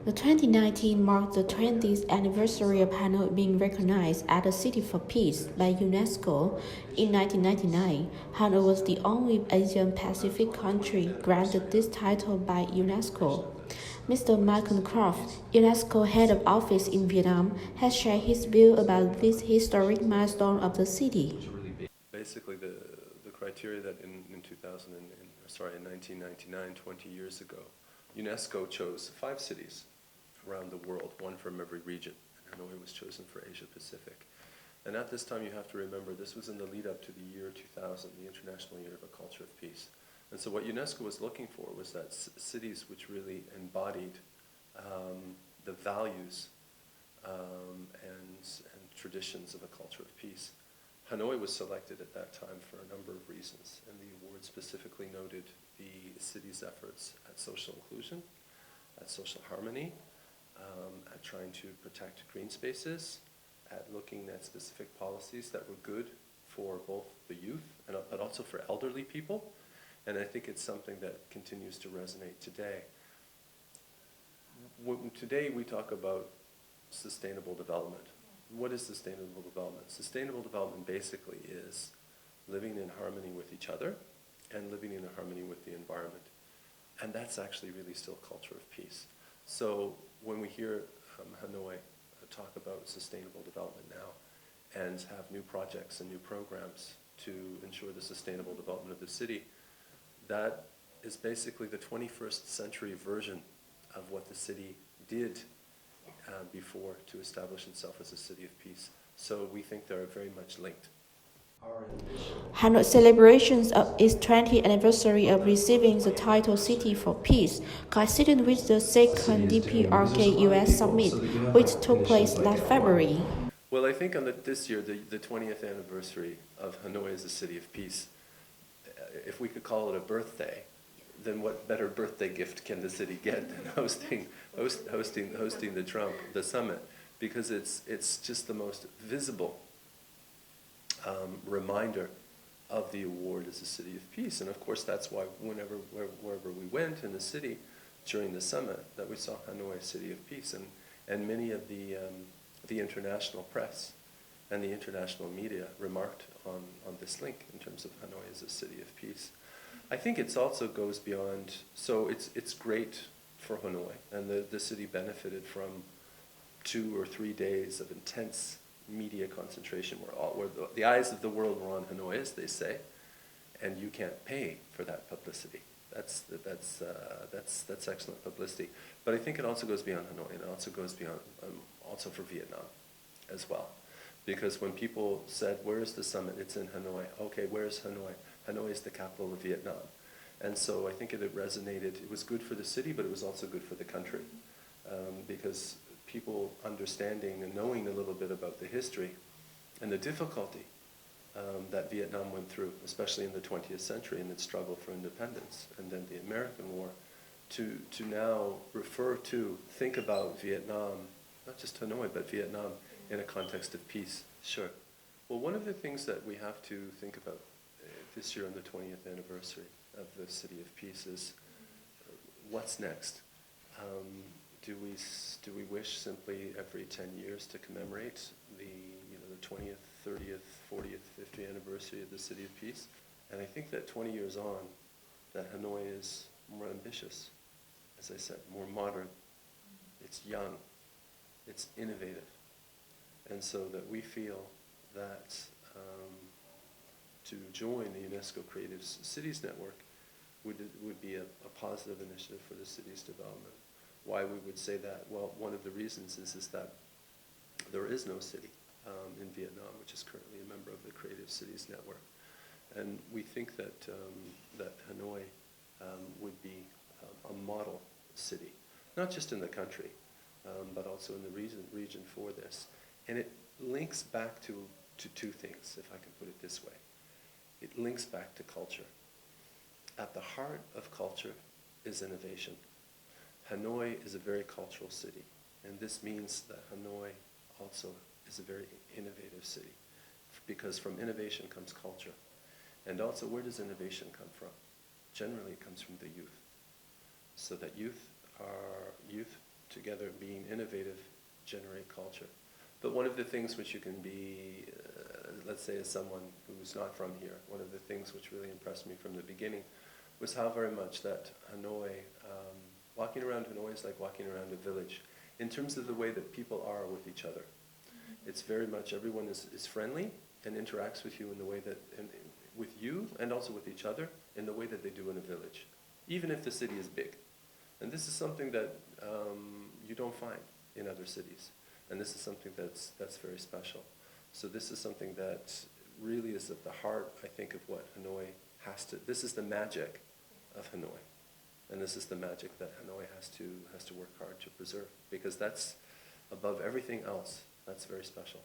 The 2019 marked the 20th anniversary of Hanoi being recognized as a city for peace by UNESCO. In 1999, Hanoi was the only Asian Pacific country granted this title by UNESCO. Mr. Michael Croft, UNESCO head of office in Vietnam, has shared his view about this historic milestone of the city. Basically, the criteria that in 1999, 20 years ago, UNESCO chose 5 cities around the world, one from every region. Hanoi was chosen for Asia Pacific. And at this time, you have to remember, this was in the lead up to the year 2000, the International Year of a Culture of Peace. And so what UNESCO was looking for was that cities which really embodied the values and traditions of a culture of peace. Hanoi was selected at that time for a number of reasons, and the award specifically noted the city's efforts at social inclusion, at social harmony, at trying to protect green spaces, at looking at specific policies that were good for both the youth but also for elderly people. And I think it's something that continues to resonate today. Today we talk about sustainable development. What is sustainable development? Sustainable development basically is living in harmony with each other and living in harmony with the environment. And that's actually really still a culture of peace. So when we hear Hanoi talk about sustainable development now and have new projects and new programs to ensure the sustainable development of the city, that is basically the 21st century version of what the city did before to establish itself as a city of peace. So we think they're very much linked. Hanoi celebrations of its 20th anniversary of receiving the title City for Peace coincided with the second DPRK-US Summit, which took place last February. Well, I think on this year, the 20th anniversary of Hanoi as a city of peace, if we could call it a birthday, then what better birthday gift can the city get than hosting the summit? Because it's just the most visible reminder of the award as a city of peace. And of course, that's why wherever we went in the city during the summit, that we saw Hanoi a city of peace. And many of the international press and the international media remarked on this link in terms of Hanoi as a city of peace. I think it also goes beyond, so it's great for Hanoi, and the city benefited from 2 or 3 days of intense media concentration where the eyes of the world were on Hanoi, as they say, and you can't pay for that publicity. That's excellent publicity. But I think it also goes beyond Hanoi, and it also goes beyond, also for Vietnam as well. Because when people said, where is the summit? It's in Hanoi. Okay, where is Hanoi? Hanoi is the capital of Vietnam. And so I think it resonated. It was good for the city, but it was also good for the country. Because people understanding and knowing a little bit about the history and the difficulty that Vietnam went through, especially in the 20th century in its struggle for independence, and then the American War, to now think about Vietnam, not just Hanoi, but Vietnam in a context of peace. Sure. Well, one of the things that we have to think about this year on the 20th anniversary of the City of Peace is what's next? Do we wish simply every 10 years to commemorate the 20th, 30th, 40th, 50th anniversary of the City of Peace? And I think that 20 years on, that Hanoi is more ambitious, as I said, more modern. It's young. It's innovative. And so that we feel that to join the UNESCO Creative Cities Network would be a positive initiative for the city's development. Why we would say that? Well, one of the reasons is that there is no city in Vietnam which is currently a member of the Creative Cities Network. And we think that Hanoi would be a model city, not just in the country, but also in the region for this. And it links back to 2 things, if I can put it this way. It links back to culture. At the heart of culture is innovation. Hanoi is a very cultural city, and this means that Hanoi also is a very innovative city, because from innovation comes culture. And also, where does innovation come from? Generally, it comes from the youth. So that youth together, being innovative, generate culture. But one of the things which you can be, let's say as someone who's not from here, one of the things which really impressed me from the beginning was how very much that Hanoi, walking around Hanoi is like walking around a village in terms of the way that people are with each other. It's very much, everyone is friendly and interacts with you in the way that, with you and also with each other, in the way that they do in a village, even if the city is big. And this is something that you don't find in other cities. And this is something that's very special. So this is something that really is at the heart, I think, of what Hanoi has to, this is the magic of Hanoi. And this is the magic that Hanoi has to work hard to preserve, because that's above everything else. That's very special.